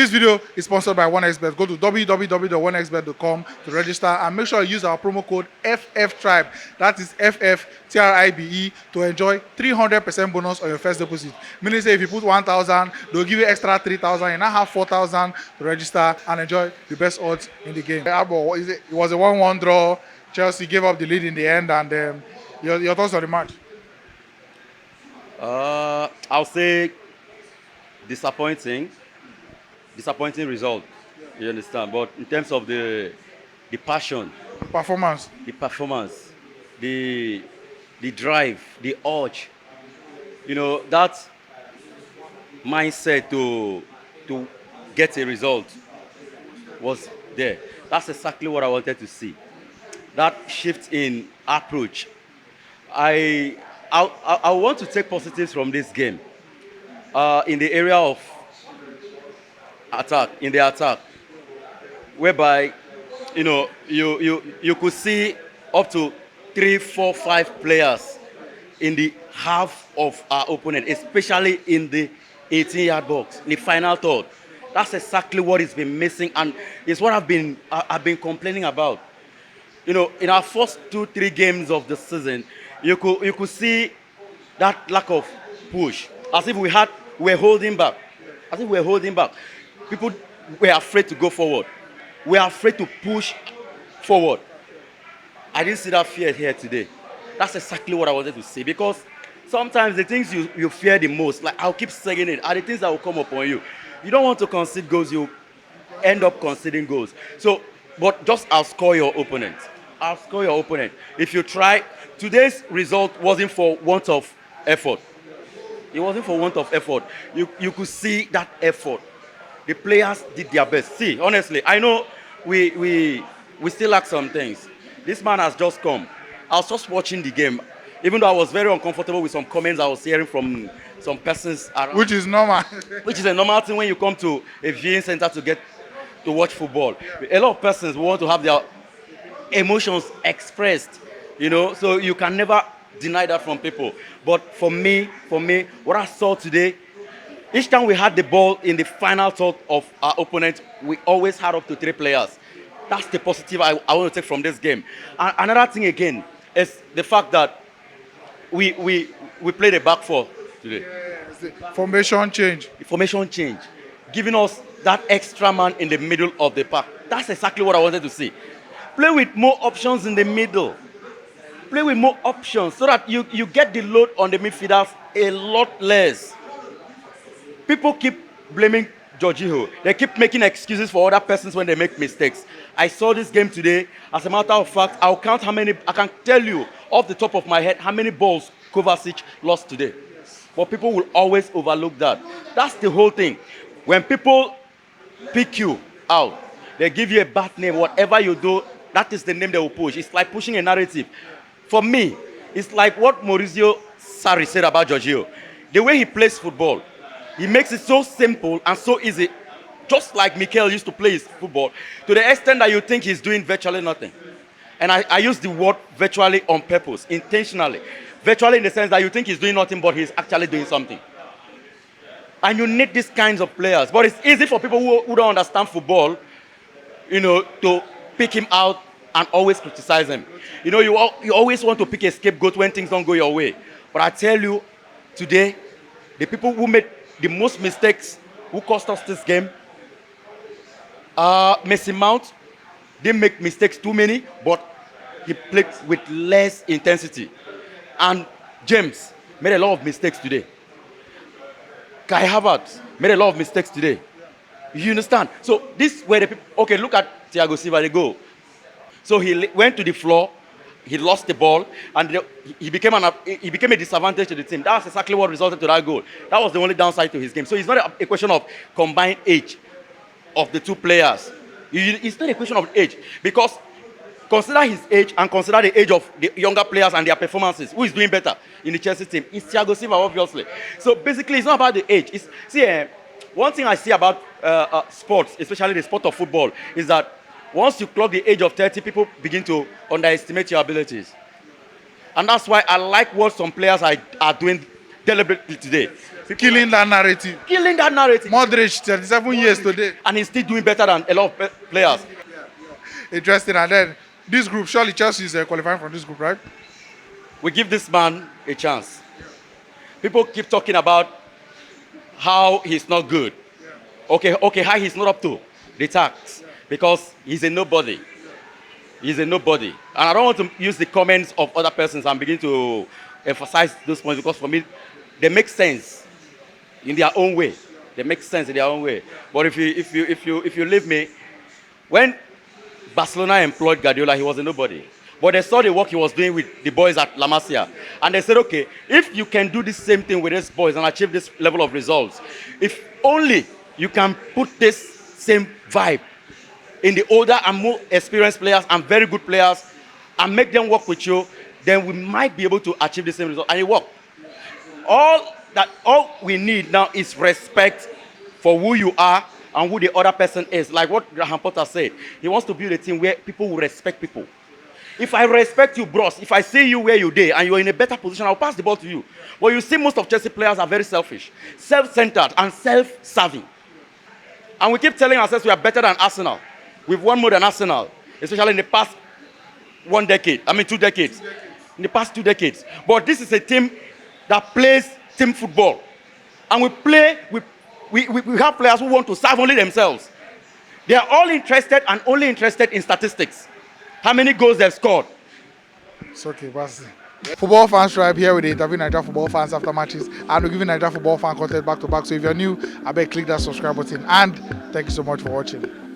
This video is sponsored by OneXBet. Go to www.onexbet.com to register and make sure you use our promo code FFTribe. That is FFTRIBE to enjoy 300% bonus on your first deposit. Meaning, say if you put 1,000, they'll give you extra 3,000. You now have 4,000 to register and enjoy the best odds in the game. Agbor, it was a 1-1 draw. Chelsea gave up the lead in the end, and your thoughts on the match? I'll say disappointing result. You understand? But in terms of the passion, Performance. the drive, the urge, that mindset to get a result was there. That's exactly what I wanted to see. That shift in approach. I want to take positives from this game. In the area of attack, whereby you could see up to 3, 4, 5 players in the half of our opponent, especially in the 18-yard box, in the final third. That's exactly what has been missing, and it's what I've been complaining about. In our first 2-3 games of the season, you could see that lack of push, as if we're holding back. People were afraid to go forward. We are afraid to push forward. I didn't see that fear here today. That's exactly what I wanted to see, because sometimes the things you fear the most, like I'll keep saying it, are the things that will come upon you. You don't want to concede goals, you end up conceding goals. So, but just outscore your opponent. If you try, today's result wasn't for want of effort. It wasn't for want of effort. You could see that effort. The players did their best. See, honestly, I know we still lack some things. This man has just come. I was just watching the game, even though I was very uncomfortable with some comments I was hearing from some persons around. Which is normal. Which is a normal thing when you come to a viewing center to watch football. A lot of persons want to have their emotions expressed, so you can never deny that from people. But for me, what I saw today, each time we had the ball in the final third of our opponent, we always had up to 3 players. That's the positive I want to take from this game. And another thing again is the fact that we played a back 4 today. Formation change. Giving us that extra man in the middle of the park. That's exactly what I wanted to see. Play with more options in the middle. Play with more options so that you get the load on the midfielders a lot less. People keep blaming Jorginho. They keep making excuses for other persons when they make mistakes. I saw this game today. As a matter of fact, I can tell you off the top of my head how many balls Kovacic lost today. But people will always overlook that. That's the whole thing. When people pick you out, they give you a bad name. Whatever you do, that is the name they will push. It's like pushing a narrative. For me, it's like what Maurizio Sarri said about Jorginho. The way he plays football, he makes it so simple and so easy, just like Mikel used to play his football, to the extent that you think he's doing virtually nothing. And I use the word virtually on purpose, intentionally. Virtually in the sense that you think he's doing nothing, but he's actually doing something. And you need these kinds of players. But it's easy for people who don't understand football, to pick him out and always criticize him. You always want to pick a scapegoat when things don't go your way. But I tell you, today, the people who made the most mistakes, who cost us this game, Mason Mount didn't make mistakes too many, but he played with less intensity. And James made a lot of mistakes today. Kai Havertz made a lot of mistakes today. You understand? So this where the people, okay, look at Thiago Silva, they go. So he went to the floor, he lost the ball, and he became a disadvantage to the team. That's exactly what resulted to that goal. That was the only downside to his game. So it's not a question of combined age of the two players. It's not a question of age, because consider his age and consider the age of the younger players and their performances. Who is doing better in the Chelsea team? It's Thiago Silva, obviously. So basically, it's not about the age. One thing I see about sports, especially the sport of football, is that once you clock the age of 30, people begin to underestimate your abilities. And that's why I like what some players are doing deliberately today. Killing that narrative. Killing that narrative. Modric, 37 years today. And he's still doing better than a lot of players. Interesting. And then this group, surely Chelsea is qualifying from this group, right? We give this man a chance. People keep talking about how he's not good. Okay, how he's not up to the task because he's a nobody. He's a nobody. And I don't want to use the comments of other persons and begin to emphasize those points because for me, they make sense in their own way. They make sense in their own way. But if you leave me, when Barcelona employed Guardiola, he was a nobody. But they saw the work he was doing with the boys at La Masia. And they said, okay, if you can do the same thing with these boys and achieve this level of results, if only you can put this same vibe in the older and more experienced players and very good players and make them work with you, then we might be able to achieve the same result. And it worked. All we need now is respect for who you are and who the other person is. Like what Graham Potter said, he wants to build a team where people will respect people. If I respect you, bros, if I see you where you are and you're in a better position, I'll pass the ball to you. But you see most of Chelsea players are very selfish, self-centered and self-serving. And we keep telling ourselves we are better than Arsenal. We've won more than Arsenal, especially in the past 2 decades. In the past 2 decades. But this is a team that plays team football. And we have players who want to serve only themselves. They are all interested and only interested in statistics. How many goals they've scored. It's okay, Basti. Football Fans Tribe here with the interview Nigeria football fans after matches. And we're giving Nigeria football fan content back to back. So if you're new, I beg click that subscribe button. And thank you so much for watching.